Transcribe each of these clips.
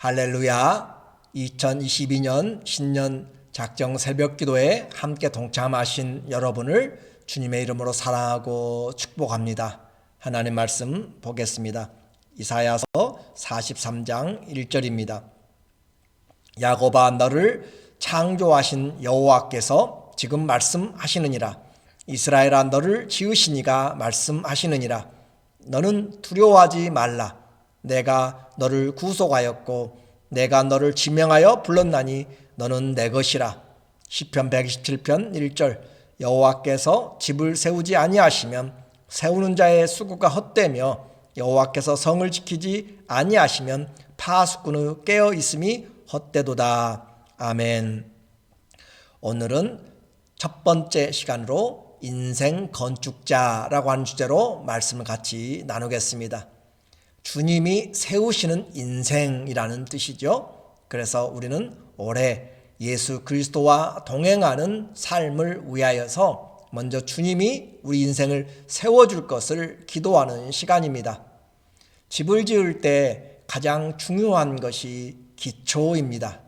할렐루야. 2022년 신년 작정 새벽 기도에 함께 동참하신 여러분을 주님의 이름으로 사랑하고 축복합니다. 하나님 말씀 보겠습니다. 이사야서 43장 1절입니다. 야곱아, 너를 창조하신 여호와께서 지금 말씀하시느니라. 이스라엘아, 너를 지으신 이가 말씀하시느니라. 너는 두려워하지 말라. 내가 너를 구속하였고 내가 너를 지명하여 불렀나니 너는 내 것이라. 시편 127편 1절. 여호와께서 집을 세우지 아니하시면 세우는 자의 수고가 헛되며 여호와께서 성을 지키지 아니하시면 파수꾼의 깨어 있음이 헛되도다. 아멘. 오늘은 첫 번째 시간으로 인생 건축자라고 하는 주제로 말씀을 같이 나누겠습니다. 주님이 세우시는 인생이라는 뜻이죠. 그래서 우리는 올해 예수 그리스도와 동행하는 삶을 위하여서 먼저 주님이 우리 인생을 세워줄 것을 기도하는 시간입니다. 집을 지을 때 가장 중요한 것이 기초입니다.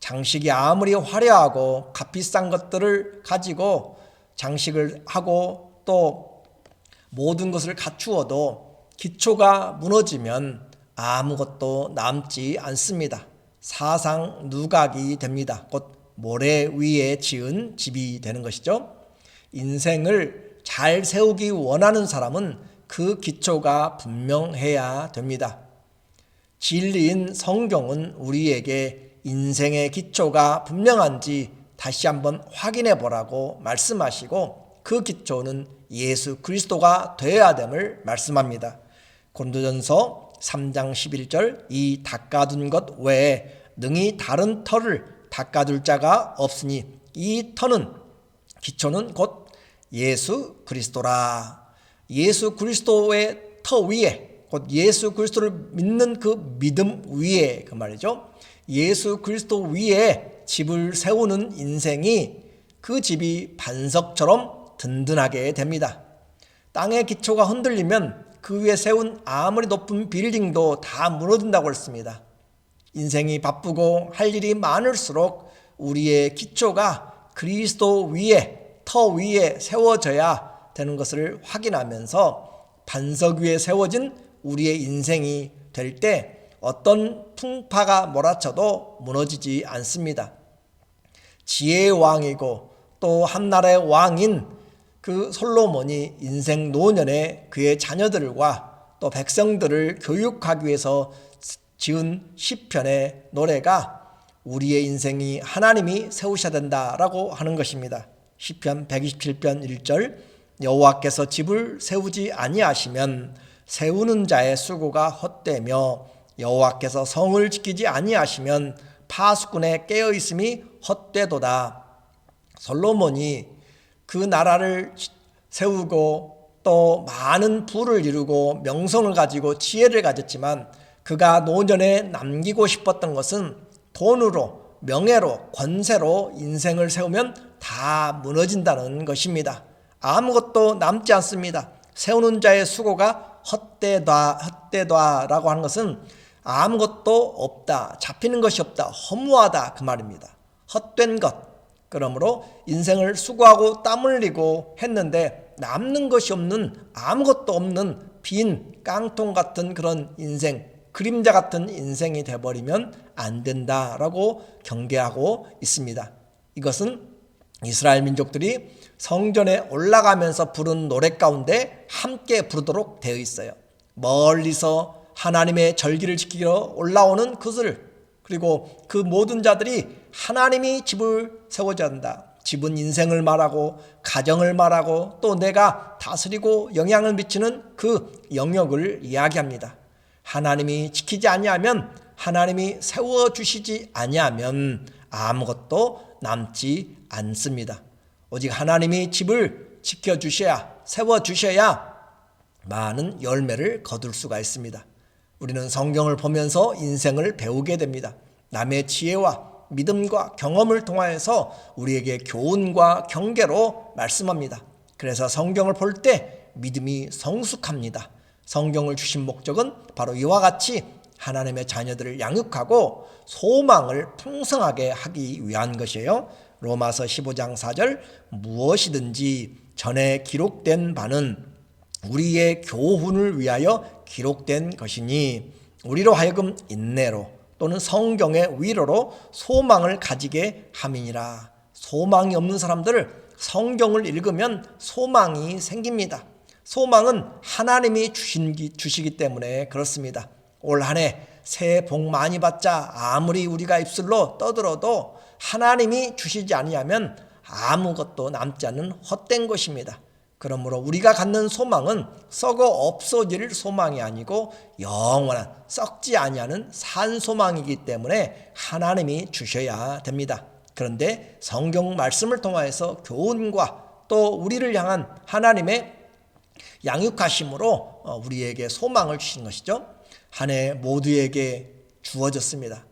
장식이 아무리 화려하고 값비싼 것들을 가지고 장식을 하고 또 모든 것을 갖추어도 기초가 무너지면 아무것도 남지 않습니다. 사상 누각이 됩니다. 곧 모래 위에 지은 집이 되는 것이죠. 인생을 잘 세우기 원하는 사람은 그 기초가 분명해야 됩니다. 진리인 성경은 우리에게 인생의 기초가 분명한지 다시 한번 확인해 보라고 말씀하시고 그 기초는 예수 그리스도가 되어야 됨을 말씀합니다. 고린도전서 3장 11절. 이 닦아둔 것 외에 능히 다른 터를 닦아둘 자가 없으니 이 터는 기초는 곧 예수 그리스도라. 예수 그리스도의 터 위에 곧 예수 그리스도를 믿는 그 믿음 위에 그 말이죠. 예수 그리스도 위에 집을 세우는 인생이 그 집이 반석처럼 든든하게 됩니다. 땅의 기초가 흔들리면 그 위에 세운 아무리 높은 빌딩도 다 무너진다고 했습니다. 인생이 바쁘고 할 일이 많을수록 우리의 기초가 그리스도 위에 터 위에 세워져야 되는 것을 확인하면서 반석 위에 세워진 우리의 인생이 될 때 어떤 풍파가 몰아쳐도 무너지지 않습니다. 지혜의 왕이고 또 한나라의 왕인 그 솔로몬이 인생 노년에 그의 자녀들과 또 백성들을 교육하기 위해서 지은 시편의 노래가 우리의 인생이 하나님이 세우셔야 된다라고 하는 것입니다. 시편 127편 1절. 여호와께서 집을 세우지 아니하시면 세우는 자의 수고가 헛되며 여호와께서 성을 지키지 아니하시면 파수꾼의 깨어있음이 헛되도다. 솔로몬이 그 나라를 세우고 또 많은 부를 이루고 명성을 가지고 지혜를 가졌지만 그가 노년에 남기고 싶었던 것은 돈으로, 명예로, 권세로 인생을 세우면 다 무너진다는 것입니다. 아무것도 남지 않습니다. 세우는 자의 수고가 헛되다라고 하는 것은 아무것도 없다, 잡히는 것이 없다, 허무하다 그 말입니다. 헛된 것. 그러므로 인생을 수고하고 땀 흘리고 했는데 남는 것이 없는, 아무것도 없는 빈 깡통 같은 그런 인생, 그림자 같은 인생이 되어버리면 안 된다라고 경계하고 있습니다. 이것은 이스라엘 민족들이 성전에 올라가면서 부른 노래 가운데 함께 부르도록 되어 있어요. 멀리서 하나님의 절기를 지키러 올라오는 그들, 그리고 그 모든 자들이 하나님이 집을 세워줘야 한다. 집은 인생을 말하고 가정을 말하고 또 내가 다스리고 영향을 미치는 그 영역을 이야기합니다. 하나님이 지키지 아니하면, 하나님이 세워주시지 아니하면 아무것도 남지 않습니다. 오직 하나님이 집을 지켜주셔야, 세워주셔야 많은 열매를 거둘 수가 있습니다. 우리는 성경을 보면서 인생을 배우게 됩니다. 남의 지혜와 믿음과 경험을 통하여서 우리에게 교훈과 경계로 말씀합니다. 그래서 성경을 볼 때 믿음이 성숙합니다. 성경을 주신 목적은 바로 이와 같이 하나님의 자녀들을 양육하고 소망을 풍성하게 하기 위한 것이에요. 로마서 15장 4절 무엇이든지 전에 기록된 바는 우리의 교훈을 위하여 기록된 것이니 우리로 하여금 인내로 또는 성경의 위로로 소망을 가지게 함이니라. 소망이 없는 사람들을 성경을 읽으면 소망이 생깁니다. 소망은 하나님이 주시기 때문에 그렇습니다. 올 한 해 새해 복 많이 받자 아무리 우리가 입술로 떠들어도 하나님이 주시지 아니하면 아무것도 남지 않는 헛된 것입니다. 그러므로 우리가 갖는 소망은 썩어 없어질 소망이 아니고 영원한 썩지 아니하는 산 소망이기 때문에 하나님이 주셔야 됩니다. 그런데 성경 말씀을 통하여서 교훈과 또 우리를 향한 하나님의 양육하심으로 우리에게 소망을 주신 것이죠. 한 해 모두에게 주어졌습니다.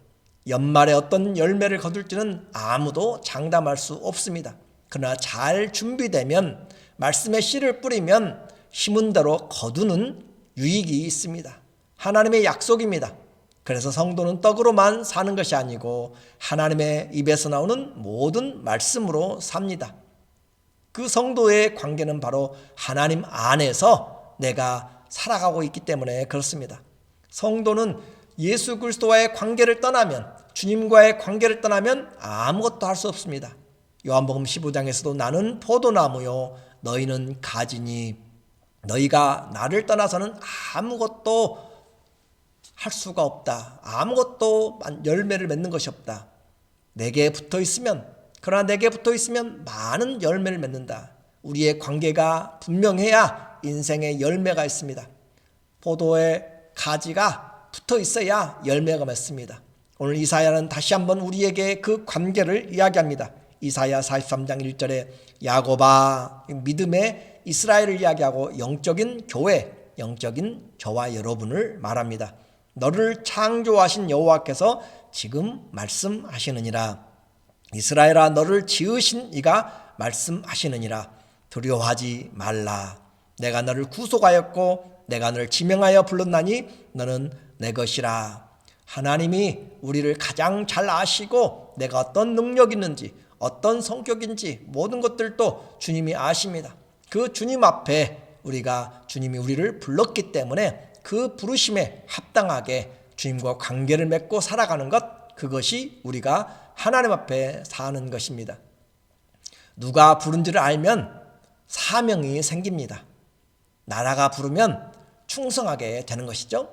연말에 어떤 열매를 거둘지는 아무도 장담할 수 없습니다. 그러나 잘 준비되면 말씀의 씨를 뿌리면 심은 대로 거두는 유익이 있습니다. 하나님의 약속입니다. 그래서 성도는 떡으로만 사는 것이 아니고 하나님의 입에서 나오는 모든 말씀으로 삽니다. 그 성도의 관계는 바로 하나님 안에서 내가 살아가고 있기 때문에 그렇습니다. 성도는 예수 그리스도와의 관계를 떠나면, 주님과의 관계를 떠나면 아무것도 할 수 없습니다. 요한복음 15장에서도 나는 포도나무요 너희는 가지니 너희가 나를 떠나서는 아무것도 할 수가 없다. 아무것도 열매를 맺는 것이 없다. 내게 붙어 있으면, 그러나 내게 붙어 있으면 많은 열매를 맺는다. 우리의 관계가 분명해야 인생의 열매가 있습니다. 포도의 가지가 붙어 있어야 열매가 맺습니다. 오늘 이사야는 다시 한번 우리에게 그 관계를 이야기합니다. 이사야 43장 1절에 야곱아, 믿음의 이스라엘을 이야기하고 영적인 교회, 영적인 저와 여러분을 말합니다. 너를 창조하신 여호와께서 지금 말씀하시느니라. 이스라엘아, 너를 지으신 이가 말씀하시느니라. 두려워하지 말라. 내가 너를 구속하였고 내가 너를 지명하여 불렀나니 너는 내 것이라. 하나님이 우리를 가장 잘 아시고 내가 어떤 능력이 있는지 어떤 성격인지 모든 것들도 주님이 아십니다. 그 주님 앞에 주님이 우리를 불렀기 때문에 그 부르심에 합당하게 주님과 관계를 맺고 살아가는 것, 그것이 우리가 하나님 앞에 사는 것입니다. 누가 부른지를 알면 사명이 생깁니다. 나라가 부르면 충성하게 되는 것이죠.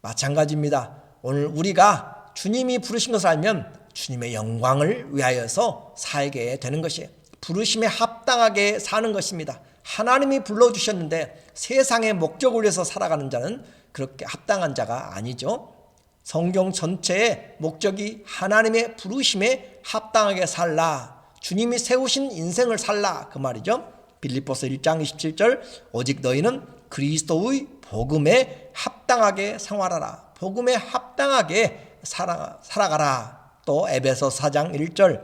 마찬가지입니다. 오늘 우리가 주님이 부르신 것을 알면 주님의 영광을 위하여서 살게 되는 것이에요. 부르심에 합당하게 사는 것입니다. 하나님이 불러주셨는데 세상의 목적을 위해서 살아가는 자는 그렇게 합당한 자가 아니죠. 성경 전체의 목적이 하나님의 부르심에 합당하게 살라, 주님이 세우신 인생을 살라, 그 말이죠. 빌립보서 1장 27절 오직 너희는 그리스도의 복음에 합당하게 생활하라, 복음에 합당하게 살아가라. 또 에베소 4장 1절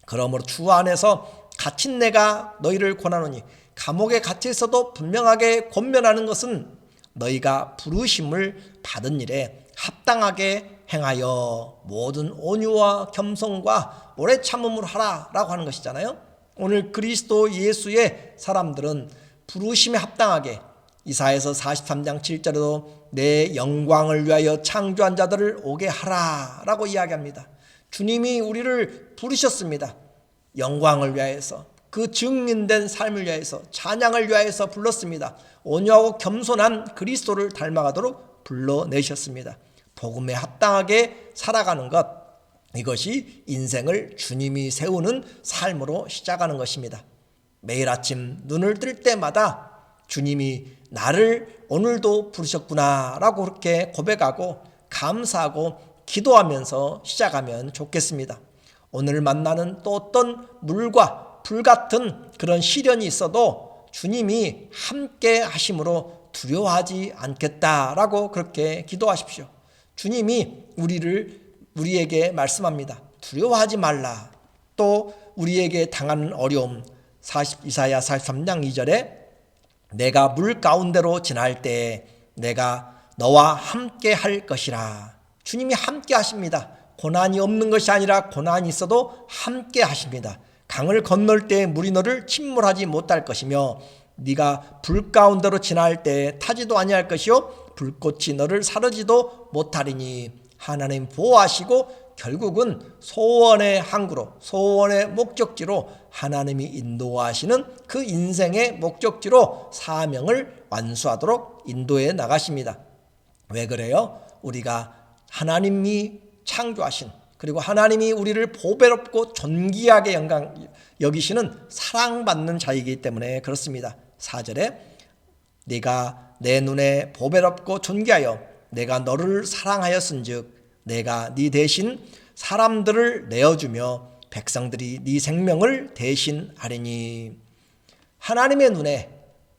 그러므로 주 안에서 갇힌 내가 너희를 권하노니 감옥에 갇혀 있어도 분명하게 권면하는 것은 너희가 부르심을 받은 일에 합당하게 행하여 모든 온유와 겸손과 오래 참음으로 하라라고 하는 것이잖아요. 오늘 그리스도 예수의 사람들은 부르심에 합당하게, 이사야서 43장 7절에도 내 영광을 위하여 창조한 자들을 오게 하라라고 이야기합니다. 주님이 우리를 부르셨습니다. 영광을 위하여서, 그 증인된 삶을 위하여서, 찬양을 위하여서 불렀습니다. 온유하고 겸손한 그리스도를 닮아가도록 불러내셨습니다. 복음에 합당하게 살아가는 것, 이것이 인생을 주님이 세우는 삶으로 시작하는 것입니다. 매일 아침 눈을 뜰 때마다 주님이 나를 오늘도 부르셨구나 라고 그렇게 고백하고 감사하고 기도하면서 시작하면 좋겠습니다. 오늘 만나는 또 어떤 물과 불 같은 그런 시련이 있어도 주님이 함께 하심으로 두려워하지 않겠다라고 그렇게 기도하십시오. 주님이 우리에게 말씀합니다. 두려워하지 말라. 또 우리에게 당하는 어려움, 이사야 43장 2절에 내가 물 가운데로 지날 때에 내가 너와 함께 할 것이라. 주님이 함께 하십니다. 고난이 없는 것이 아니라 고난이 있어도 함께 하십니다. 강을 건널 때 물이 너를 침몰하지 못할 것이며 네가 불 가운데로 지날 때 타지도 아니할 것이요 불꽃이 너를 사르지도 못하리니. 하나님 보호하시고 결국은 소원의 항구로, 소원의 목적지로, 하나님이 인도하시는 그 인생의 목적지로 사명을 완수하도록 인도해 나가십니다. 왜 그래요? 우리가 하나님이 창조하신, 그리고 하나님이 우리를 보배롭고 존귀하게 여기시는 사랑받는 자이기 때문에 그렇습니다. 4절에 네가 내 눈에 보배롭고 존귀하여 내가 너를 사랑하였은즉 내가 네 대신 사람들을 내어주며 백성들이 네 생명을 대신하리니. 하나님의 눈에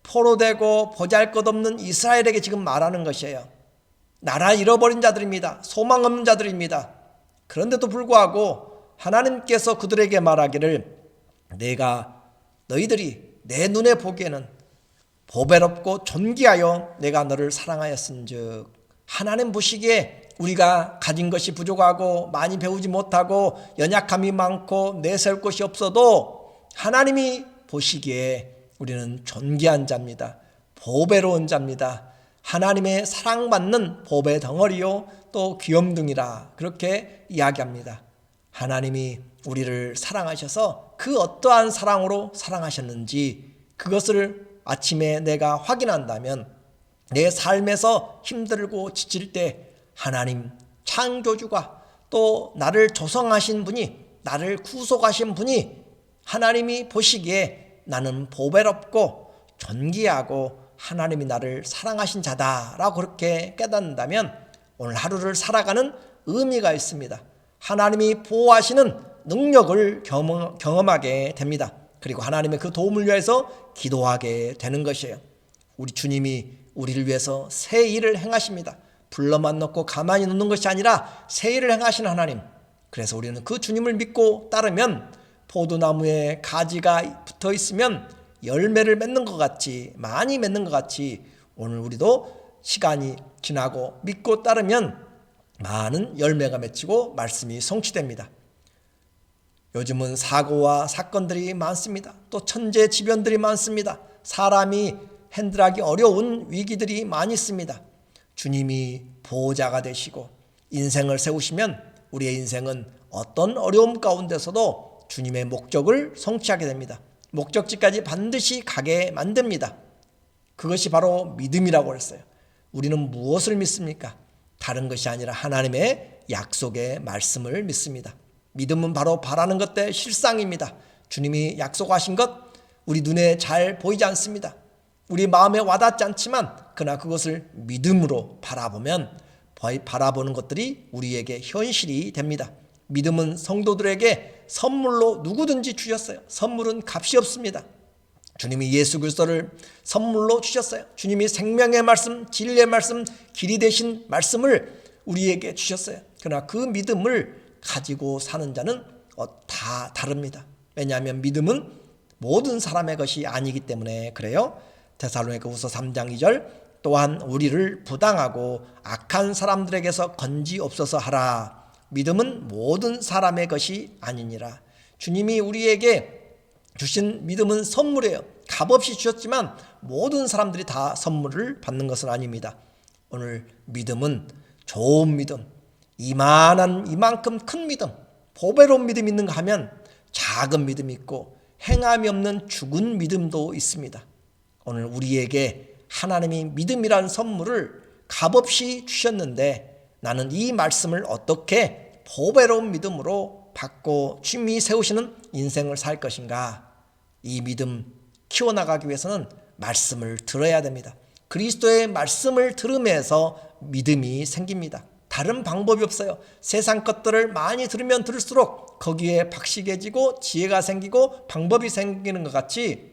포로되고 보잘것없는 이스라엘에게 지금 말하는 것이에요. 나라 잃어버린 자들입니다. 소망 없는 자들입니다. 그런데도 불구하고 하나님께서 그들에게 말하기를 내가 너희들이 내 눈에 보기에는 보배롭고 존귀하여 내가 너를 사랑하였은즉. 하나님 보시기에 우리가 가진 것이 부족하고 많이 배우지 못하고 연약함이 많고 내세울 것이 없어도 하나님이 보시기에 우리는 존귀한 자입니다. 보배로운 자입니다. 하나님의 사랑받는 보배 덩어리요 또 귀염둥이라 그렇게 이야기합니다. 하나님이 우리를 사랑하셔서 그 어떠한 사랑으로 사랑하셨는지 그것을 아침에 내가 확인한다면 내 삶에서 힘들고 지칠 때 하나님 창조주가 또 나를 조성하신 분이, 나를 구속하신 분이 하나님이 보시기에 나는 보배롭고 존귀하고 하나님이 나를 사랑하신 자다라고 그렇게 깨닫는다면 오늘 하루를 살아가는 의미가 있습니다. 하나님이 보호하시는 능력을 경험하게 됩니다. 그리고 하나님의 그 도움을 위해서 기도하게 되는 것이에요. 우리 주님이 우리를 위해서 새 일을 행하십니다. 불러만 놓고 가만히 놓는 것이 아니라 새 일을 행하시는 하나님. 그래서 우리는 그 주님을 믿고 따르면 포도나무에 가지가 붙어 있으면 열매를 맺는 것 같이, 많이 맺는 것 같이 오늘 우리도 시간이 지나고 믿고 따르면 많은 열매가 맺히고 말씀이 성취됩니다. 요즘은 사고와 사건들이 많습니다. 또 천재지변들이 많습니다. 사람이 핸들하기 어려운 위기들이 많이 있습니다. 주님이 보호자가 되시고 인생을 세우시면 우리의 인생은 어떤 어려움 가운데서도 주님의 목적을 성취하게 됩니다. 목적지까지 반드시 가게 만듭니다. 그것이 바로 믿음이라고 했어요. 우리는 무엇을 믿습니까? 다른 것이 아니라 하나님의 약속의 말씀을 믿습니다. 믿음은 바로 바라는 것의 실상입니다. 주님이 약속하신 것 우리 눈에 잘 보이지 않습니다. 우리 마음에 와닿지 않지만 그러나 그것을 믿음으로 바라보면 바라보는 것들이 우리에게 현실이 됩니다. 믿음은 성도들에게 선물로 누구든지 주셨어요. 선물은 값이 없습니다. 주님이 예수 그리스도를 선물로 주셨어요. 주님이 생명의 말씀, 진리의 말씀, 길이 되신 말씀을 우리에게 주셨어요. 그러나 그 믿음을 가지고 사는 자는 다 다릅니다. 왜냐하면 믿음은 모든 사람의 것이 아니기 때문에 그래요. 데살로니가후서 3장 2절 또한 우리를 부당하고 악한 사람들에게서 건지옵소서 하라. 믿음은 모든 사람의 것이 아니니라. 주님이 우리에게 주신 믿음은 선물이에요. 값없이 주셨지만 모든 사람들이 다 선물을 받는 것은 아닙니다. 오늘 믿음은 좋은 믿음, 이만큼 큰 믿음, 보배로운 믿음이 있는가 하면 작은 믿음이 있고 행함이 없는 죽은 믿음도 있습니다. 오늘 우리에게 하나님이 믿음이라는 선물을 값없이 주셨는데 나는 이 말씀을 어떻게 보배로운 믿음으로 받고 주님이 세우시는 인생을 살 것인가? 이 믿음 키워나가기 위해서는 말씀을 들어야 됩니다. 그리스도의 말씀을 들으면서 믿음이 생깁니다. 다른 방법이 없어요. 세상 것들을 많이 들으면 들을수록 거기에 박식해지고 지혜가 생기고 방법이 생기는 것 같이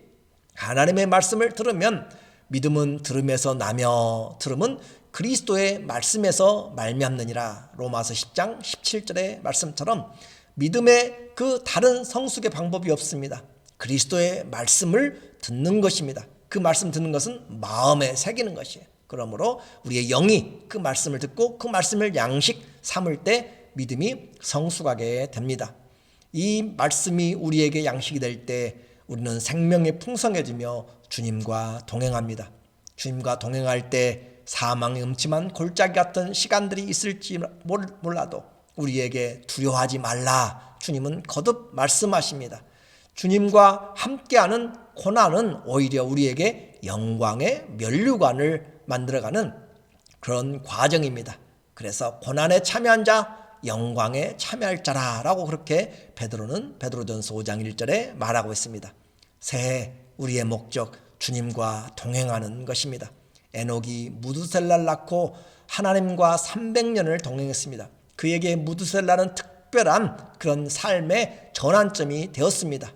하나님의 말씀을 들으면 믿음은 들음에서 나며 들음은 그리스도의 말씀에서 말미암느니라. 로마서 10장 17절의 말씀처럼 믿음의 그 다른 성숙의 방법이 없습니다. 그리스도의 말씀을 듣는 것입니다. 그 말씀 듣는 것은 마음에 새기는 것이에요. 그러므로 우리의 영이 그 말씀을 듣고 그 말씀을 양식 삼을 때 믿음이 성숙하게 됩니다. 이 말씀이 우리에게 양식이 될 때 우리는 생명이 풍성해지며 주님과 동행합니다. 주님과 동행할 때 사망의 음침한 골짜기 같은 시간들이 있을지 몰라도 우리에게 두려워하지 말라. 주님은 거듭 말씀하십니다. 주님과 함께하는 고난은 오히려 우리에게 영광의 면류관을 만들어가는 그런 과정입니다. 그래서 고난에 참여한 자 영광에 참여할 자라라고 그렇게 베드로전서 5장 1절에 말하고 있습니다. 새해 우리의 목적 주님과 동행하는 것입니다. 에녹이 무두셀라를 낳고 하나님과 300년을 동행했습니다. 그에게 무두셀라는 특별한 그런 삶의 전환점이 되었습니다.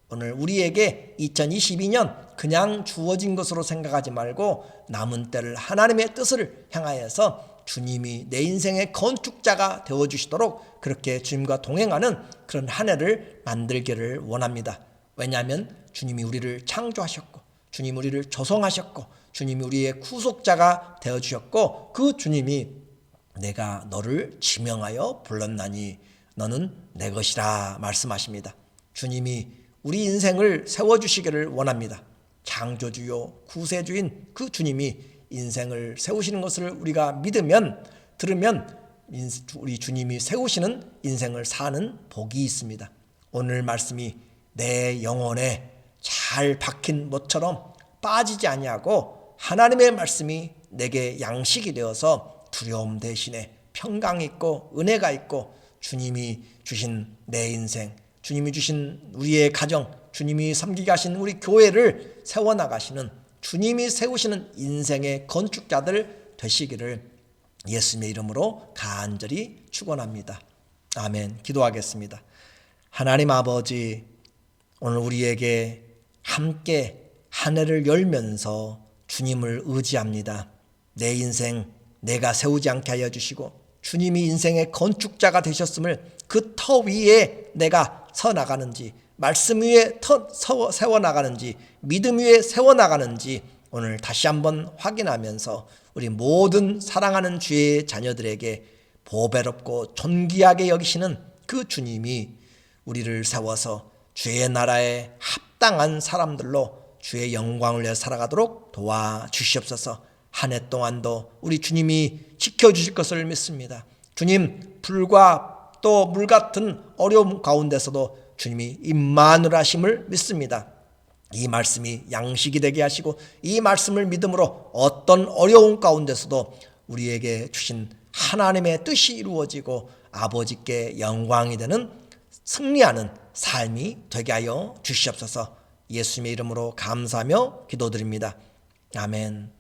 오늘 우리에게 2022년 그냥 주어진 것으로 생각하지 말고 남은 때를 하나님의 뜻을 향하여서 주님이 내 인생의 건축자가 되어주시도록 그렇게 주님과 동행하는 그런 한 해를 만들기를 원합니다. 왜냐하면 주님이 우리를 창조하셨고 주님이 우리를 조성하셨고 주님이 우리의 구속자가 되어주셨고 그 주님이 내가 너를 지명하여 불렀나니 너는 내 것이라 말씀하십니다. 주님이 우리 인생을 세워주시기를 원합니다. 창조주요 구세주인 그 주님이 인생을 세우시는 것을 우리가 믿으면 들으면 우리 주님이 세우시는 인생을 사는 복이 있습니다. 오늘 말씀이 내 영혼에 잘 박힌 못처럼 빠지지 아니하고 하나님의 말씀이 내게 양식이 되어서 두려움 대신에 평강이 있고 은혜가 있고 주님이 주신 내 인생, 주님이 주신 우리의 가정, 주님이 섬기게 하신 우리 교회를 세워나가시는 주님이 세우시는 인생의 건축자들 되시기를 예수님의 이름으로 간절히 축원합니다. 아멘. 기도하겠습니다. 하나님 아버지, 오늘 우리에게 함께 한 해를 열면서 주님을 의지합니다. 내 인생 내가 세우지 않게 하여 주시고 주님이 인생의 건축자가 되셨음을 그 터 위에 내가 서 나가는지 말씀 위에 세워나가는지 믿음 위에 세워나가는지 오늘 다시 한번 확인하면서 우리 모든 사랑하는 주의 자녀들에게 보배롭고 존귀하게 여기시는 그 주님이 우리를 세워서 주의 나라에 합당한 사람들로 주의 영광을 위해 살아가도록 도와주시옵소서. 한 해 동안도 우리 주님이 지켜주실 것을 믿습니다. 주님, 불과 또 물 같은 어려움 가운데서도 주님이 임마누엘 하심을 믿습니다. 이 말씀이 양식이 되게 하시고 이 말씀을 믿음으로 어떤 어려움 가운데서도 우리에게 주신 하나님의 뜻이 이루어지고 아버지께 영광이 되는 승리하는 삶이 되게 하여 주시옵소서. 예수님의 이름으로 감사하며 기도드립니다. 아멘.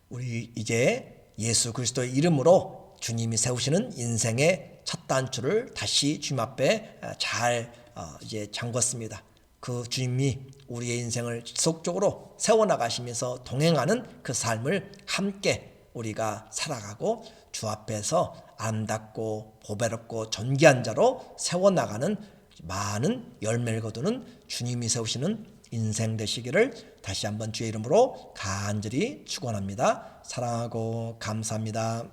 우리 이제 예수 그리스도의 이름으로 주님이 세우시는 인생의 첫 단추를 다시 주님 앞에 잘 이제 잠궜습니다. 그 주님이 우리의 인생을 지속적으로 세워나가시면서 동행하는 그 삶을 함께 우리가 살아가고 주 앞에서 아름답고 보배롭고 존귀한 자로 세워나가는 많은 열매를 거두는 주님이 세우시는 인생 되시기를 다시 한번 주의 이름으로 간절히 축원합니다. 사랑하고 감사합니다.